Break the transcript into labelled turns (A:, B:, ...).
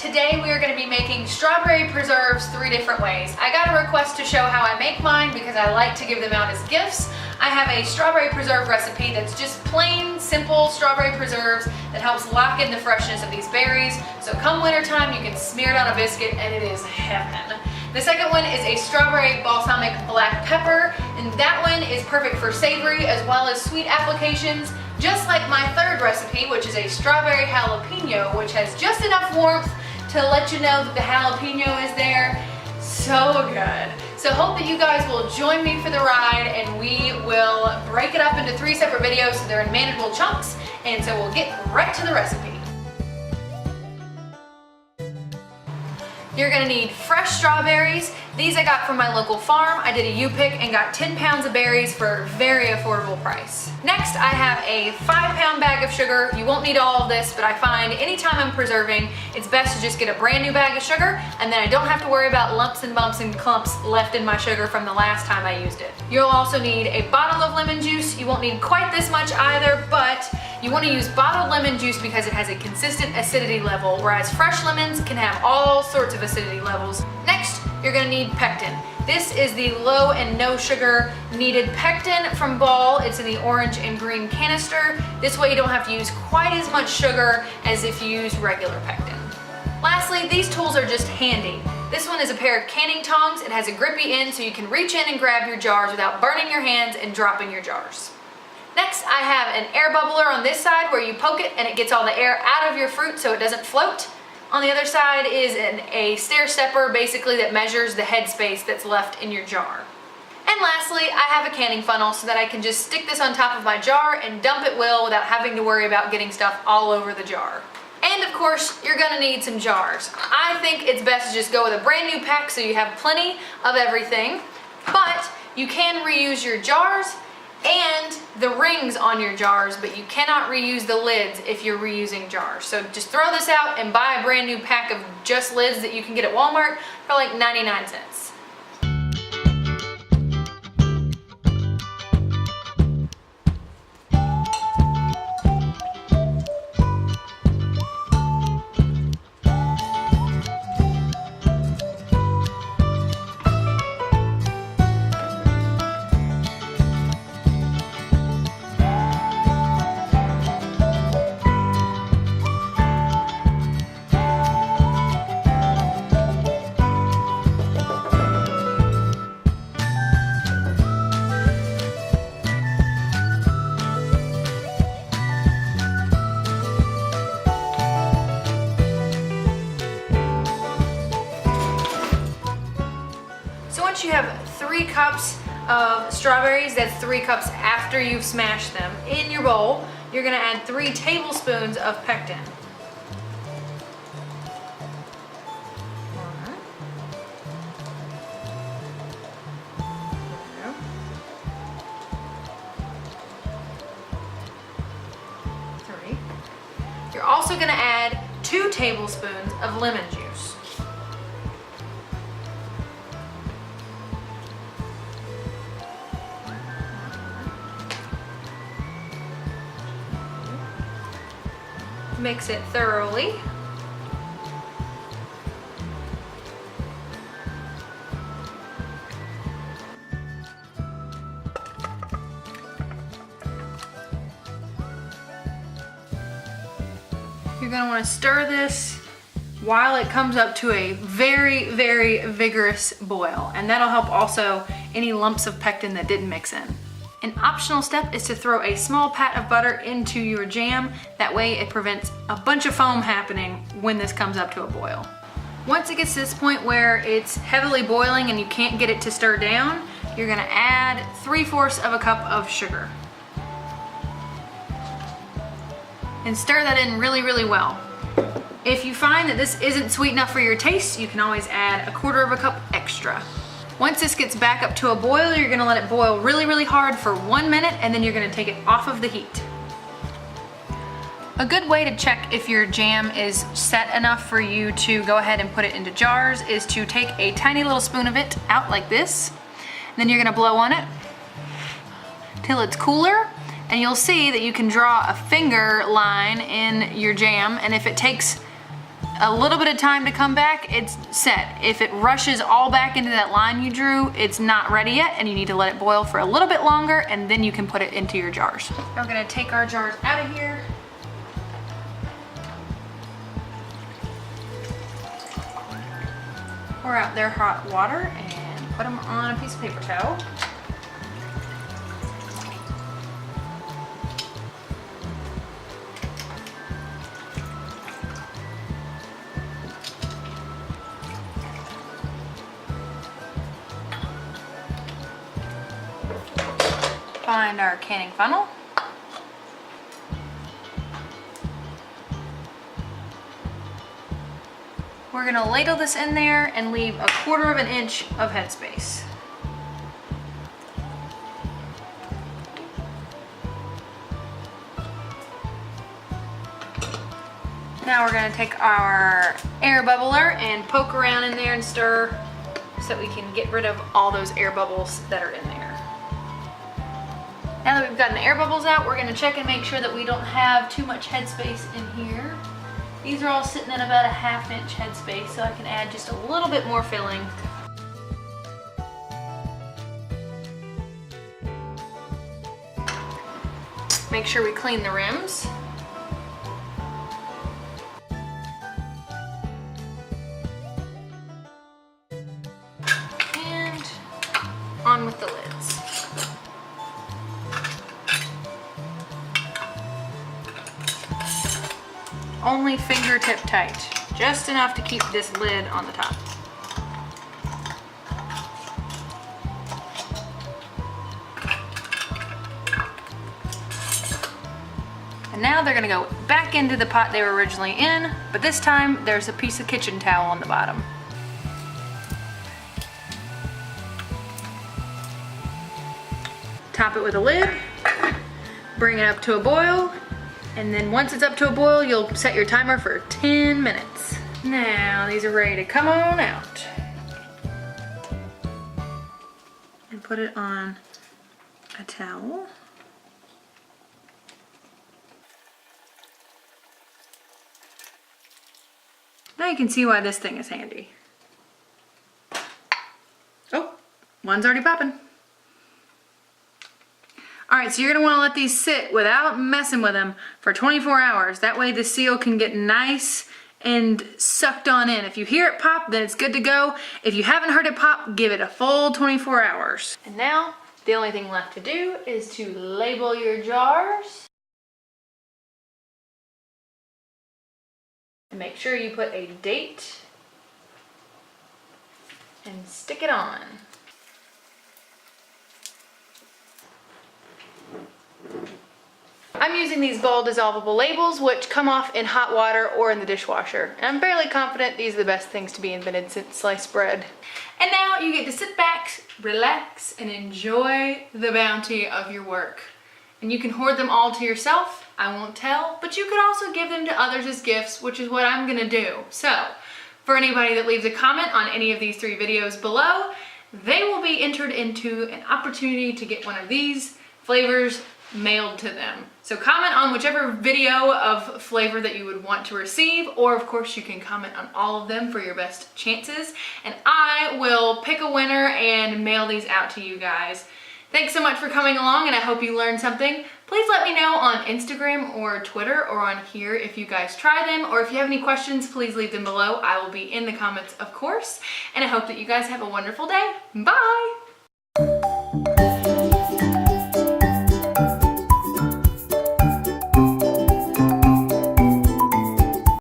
A: Today we are going to be making strawberry preserves 3 different ways. I got a request to show how I make mine because I like to give them out as gifts. I have a strawberry preserve recipe that's just plain, simple strawberry preserves that helps lock in the freshness of these berries. So come wintertime, you can smear it on a biscuit and it is heaven. The second one is a strawberry balsamic black pepper, and that one is perfect for savory as well as sweet applications. Just like my third recipe, which is a strawberry jalapeno, which has just enough warmth to let you know that the jalapeno is there. So good. So hope that you guys will join me for the ride, and we will break it up into 3 separate videos so they're in manageable chunks, and so we'll get right to the recipe. You're gonna need fresh strawberries. These I got from my local farm. I did a U-pick and got 10 pounds of berries for a very affordable price. Next, I have a 5-pound bag of sugar. You won't need all of this, but I find anytime I'm preserving, it's best to just get a brand new bag of sugar, and then I don't have to worry about lumps and bumps and clumps left in my sugar from the last time I used it. You'll also need a bottle of lemon juice. You won't need quite this much either, but you want to use bottled lemon juice because it has a consistent acidity level, whereas fresh lemons can have all sorts of acidity levels. Next, you're going to need pectin. This is the low and no sugar needed pectin from Ball. It's in the orange and green canister. This way you don't have to use quite as much sugar as if you use regular pectin. Lastly, these tools are just handy. This one is a pair of canning tongs. It has a grippy end so you can reach in and grab your jars without burning your hands and dropping your jars. Next, I have an air bubbler on this side where you poke it and it gets all the air out of your fruit so it doesn't float. On the other side is a stair stepper, basically, that measures the headspace that's left in your jar. And lastly, I have a canning funnel so that I can just stick this on top of my jar and dump at will without having to worry about getting stuff all over the jar. And of course, you're gonna need some jars. I think it's best to just go with a brand new pack so you have plenty of everything, but you can reuse your jars and the rings on your jars, but you cannot reuse the lids if you're reusing jars. So just throw this out and buy a brand new pack of just lids that you can get at Walmart for like 99 cents. Once you have 3 cups of strawberries, that's 3 cups after you've smashed them, in your bowl, you're gonna add 3 tablespoons of pectin. You're also gonna add 2 tablespoons of lemon juice. Mix it thoroughly. You're going to want to stir this while it comes up to a very, very vigorous boil, and that'll help also any lumps of pectin that didn't mix in. An optional step is to throw a small pat of butter into your jam. That way it prevents a bunch of foam happening when this comes up to a boil. Once it gets to this point where it's heavily boiling and you can't get it to stir down, you're gonna add 3/4 of a cup of sugar. And stir that in really, really well. If you find that this isn't sweet enough for your taste, you can always add 1/4 of a cup extra. Once this gets back up to a boil, you're gonna let it boil really, really hard for 1 minute, and then you're gonna take it off of the heat. A good way to check if your jam is set enough for you to go ahead and put it into jars is to take a tiny little spoon of it out like this. Then you're gonna blow on it till it's cooler, and you'll see that you can draw a finger line in your jam, and if it takes a little bit of time to come back, it's set. If it rushes all back into that line you drew, it's not ready yet, and you need to let it boil for a little bit longer, and then you can put it into your jars. We're gonna take our jars out of here. Pour out their hot water and put them on a piece of paper towel. Find our canning funnel. We're gonna ladle this in there and leave 1/4 of an inch of headspace. Now we're gonna take our air bubbler and poke around in there and stir so that we can get rid of all those air bubbles that are in there. Now that we've gotten the air bubbles out, we're gonna check and make sure that we don't have too much headspace in here. These are all sitting at about 1/2 inch headspace, so I can add just a little bit more filling. Make sure we clean the rims. And on with the lids. Only fingertip tight, just enough to keep this lid on the top. And now they're gonna go back into the pot they were originally in, but this time there's a piece of kitchen towel on the bottom. Top it with a lid, bring it up to a boil, and then once it's up to a boil, you'll set your timer for 10 minutes. Now these are ready to come on out. And put it on a towel. Now you can see why this thing is handy. Oh, one's already popping. All right, so you're gonna wanna let these sit without messing with them for 24 hours. That way the seal can get nice and sucked on in. If you hear it pop, then it's good to go. If you haven't heard it pop, give it a full 24 hours. And now, the only thing left to do is to label your jars. And make sure you put a date and stick it on. I'm using these ball dissolvable labels, which come off in hot water or in the dishwasher. And I'm fairly confident these are the best things to be invented since sliced bread. And now you get to sit back, relax, and enjoy the bounty of your work. And you can hoard them all to yourself, I won't tell, but you could also give them to others as gifts, which is what I'm gonna do. So, for anybody that leaves a comment on any of these 3 videos below, they will be entered into an opportunity to get one of these flavors mailed to them. So comment on whichever video of flavor that you would want to receive, or of course you can comment on all of them for your best chances, and I will pick a winner and mail these out to you guys. Thanks so much for coming along, and I hope you learned something. Please let me know on Instagram or Twitter or on here if you guys try them, or if you have any questions, please leave them below. I will be in the comments, of course, and I hope that you guys have a wonderful day. Bye!